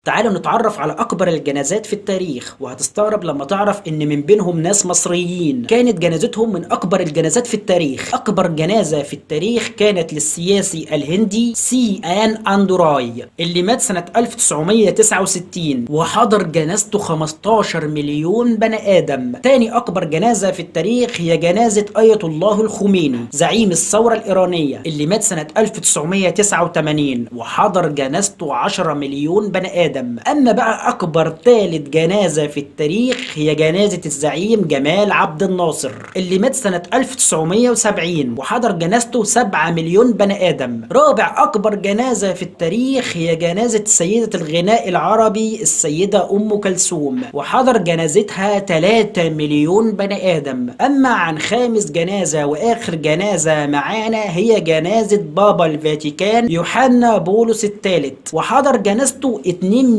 تعالوا نتعرف على أكبر الجنازات في التاريخ، وهتستغرب لما تعرف إن من بينهم ناس مصريين كانت جنازتهم من أكبر الجنازات في التاريخ. أكبر جنازة في التاريخ كانت للسياسي الهندي سي آن أندوراي اللي مات سنة 1969 وحضر جنازته 15 مليون بني آدم. تاني أكبر جنازة في التاريخ هي جنازة آية الله الخميني زعيم الثورة الإيرانية اللي مات سنة 1989 وحضر جنازته 10 مليون بني آدم. أما بقى أكبر ثالث جنازة في التاريخ هي جنازة الزعيم جمال عبد الناصر اللي مات سنة 1970 وحضر جنازته 7 مليون بني آدم. رابع أكبر جنازة في التاريخ هي جنازة سيدة الغناء العربي السيدة أم كلثوم وحضر جنازتها 3 مليون بني آدم. أما عن خامس جنازة وآخر جنازة معانا هي جنازة بابا الفاتيكان يوحنا بولس الثالث وحضر جنازته 2